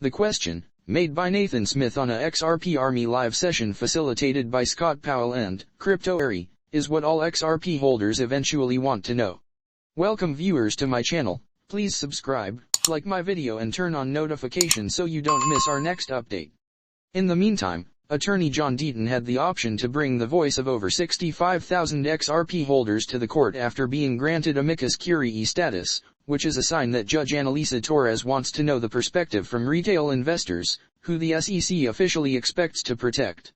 The question, made by Nathan Smith on a XRP Army live session facilitated by Scott Powell and XRPRIPPLE, is what all XRP holders eventually want to know. Welcome viewers to my channel. Please subscribe, like my video and turn on notifications so you don't miss our next update. In the meantime, attorney John Deaton had the option to bring the voice of over 65,000 XRP holders to the court after being granted amicus curiae status, which is a sign that Judge Annalisa Torres wants to know the perspective from retail investors, who the SEC officially expects to protect.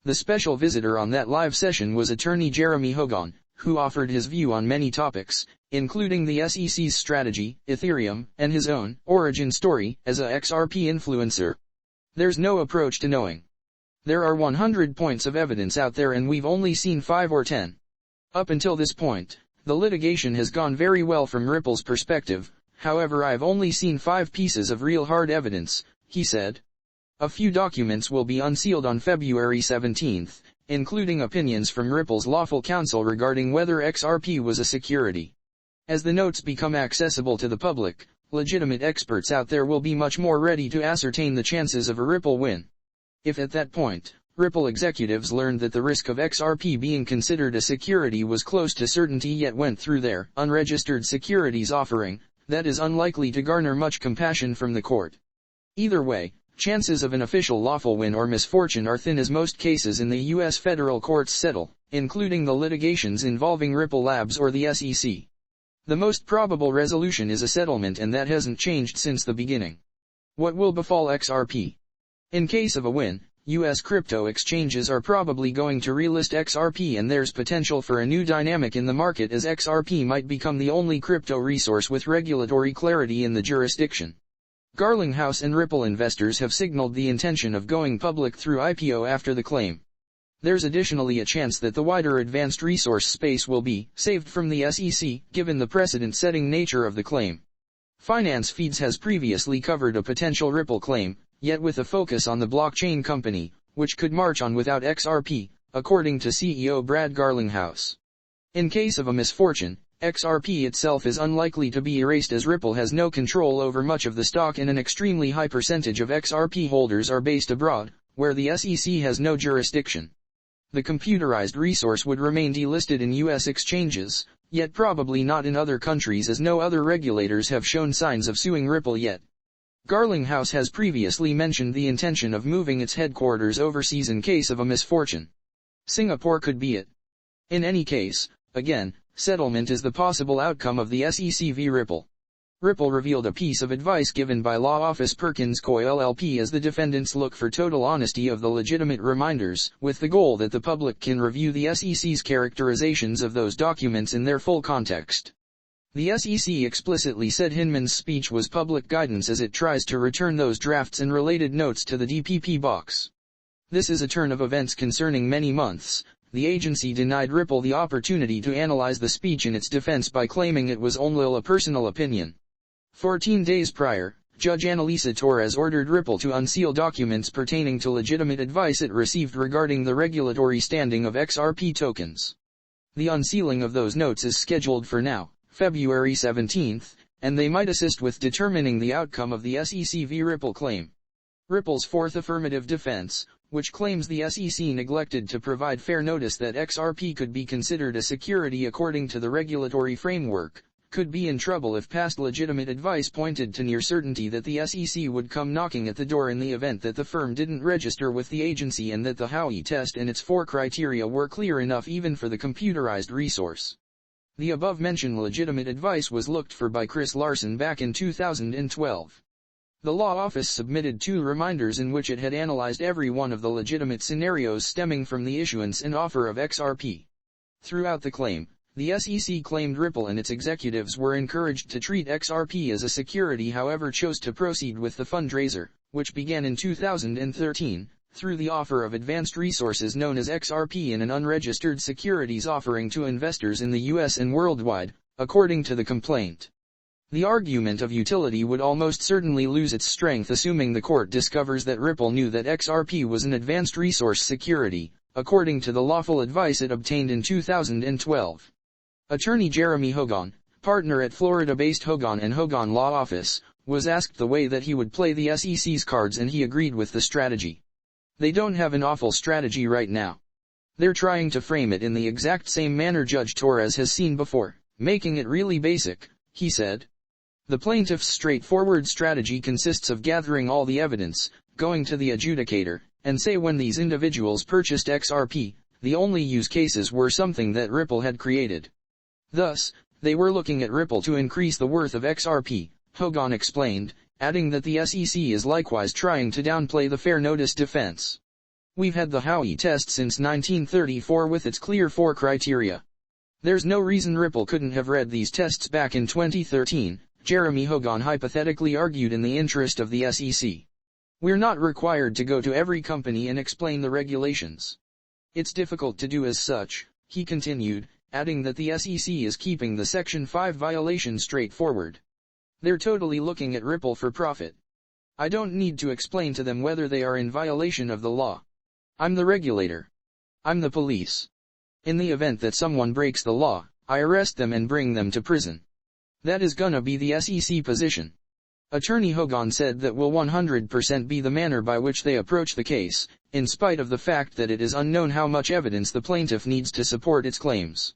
The special visitor on that live session was attorney Jeremy Hogan, who offered his view on many topics, including the SEC's strategy, Ethereum, and his own origin story as a XRP influencer. There's no approach to knowing. There are 100 points of evidence out there and we've only seen 5 or 10. Up until this point, the litigation has gone very well from Ripple's perspective, however I've only seen 5 pieces of real hard evidence, he said. A few documents will be unsealed on February 17th, including opinions from Ripple's lawful counsel regarding whether XRP was a security. As the notes become accessible to the public, legitimate experts out there will be much more ready to ascertain the chances of a Ripple win. If at that point, Ripple executives learned that the risk of XRP being considered a security was close to certainty yet went through their unregistered securities offering, that is unlikely to garner much compassion from the court. Either way, chances of an official lawful win or misfortune are thin as most cases in the U.S. federal courts settle, including the litigations involving Ripple Labs or the SEC. The most probable resolution is a settlement and that hasn't changed since the beginning. What will befall XRP? In case of a win, U.S. crypto exchanges are probably going to relist XRP and there's potential for a new dynamic in the market as XRP might become the only crypto resource with regulatory clarity in the jurisdiction. Garlinghouse and Ripple investors have signaled the intention of going public through IPO after the claim. There's additionally a chance that the wider advanced resource space will be saved from the SEC, given the precedent-setting nature of the claim. Finance Feeds has previously covered a potential Ripple claim, yet with a focus on the blockchain company, which could march on without XRP, according to CEO Brad Garlinghouse. In case of a misfortune, XRP itself is unlikely to be erased as Ripple has no control over much of the stock and an extremely high percentage of XRP holders are based abroad, where the SEC has no jurisdiction. The computerized resource would remain delisted in U.S. exchanges, yet probably not in other countries as no other regulators have shown signs of suing Ripple yet. Garlinghouse has previously mentioned the intention of moving its headquarters overseas in case of a misfortune. Singapore could be it. In any case, again, settlement is the possible outcome of the SEC v. Ripple. Ripple revealed a piece of advice given by law office Perkins Coie LLP as the defendants look for total honesty of the legitimate reminders, with the goal that the public can review the SEC's characterizations of those documents in their full context. The SEC explicitly said Hinman's speech was public guidance as it tries to return those drafts and related notes to the DPP box. This is a turn of events concerning many months. The agency denied Ripple the opportunity to analyze the speech in its defense by claiming it was only a personal opinion. 14 days prior, Judge Annalisa Torres ordered Ripple to unseal documents pertaining to legitimate advice it received regarding the regulatory standing of XRP tokens. The unsealing of those notes is scheduled for now, February 17th, and they might assist with determining the outcome of the SEC v. Ripple claim. Ripple's fourth affirmative defense, which claims the SEC neglected to provide fair notice that XRP could be considered a security according to the regulatory framework, could be in trouble if past legitimate advice pointed to near certainty that the SEC would come knocking at the door in the event that the firm didn't register with the agency and that the Howey test and its 4 criteria were clear enough even for the computerized resource. The above-mentioned legitimate advice was looked for by Chris Larson back in 2012. The law office submitted 2 reminders in which it had analyzed every one of the legitimate scenarios stemming from the issuance and offer of XRP. Throughout the claim, the SEC claimed Ripple and its executives were encouraged to treat XRP as a security, however chose to proceed with the fundraiser, which began in 2013, through the offer of advanced resources known as XRP in an unregistered securities offering to investors in the US and worldwide, according to the complaint. The argument of utility would almost certainly lose its strength assuming the court discovers that Ripple knew that XRP was an advanced resource security, according to the lawful advice it obtained in 2012. Attorney Jeremy Hogan, partner at Florida-based Hogan & Hogan Law Office, was asked the way that he would play the SEC's cards, and he agreed with the strategy. They don't have an awful strategy right now. They're trying to frame it in the exact same manner Judge Torres has seen before, making it really basic, he said. The plaintiff's straightforward strategy consists of gathering all the evidence, going to the adjudicator, and say when these individuals purchased XRP, the only use cases were something that Ripple had created. Thus, they were looking at Ripple to increase the worth of XRP, Hogan explained, adding that the SEC is likewise trying to downplay the fair notice defense. We've had the Howey test since 1934 with its clear 4 criteria. There's no reason Ripple couldn't have read these tests back in 2013, Jeremy Hogan hypothetically argued in the interest of the SEC. We're not required to go to every company and explain the regulations. It's difficult to do as such, he continued, adding that the SEC is keeping the Section 5 violation straightforward. They're totally looking at Ripple for profit. I don't need to explain to them whether they are in violation of the law. I'm the regulator. I'm the police. In the event that someone breaks the law, I arrest them and bring them to prison. That is gonna be the SEC position. Attorney Hogan said that will 100% be the manner by which they approach the case, in spite of the fact that it is unknown how much evidence the plaintiff needs to support its claims.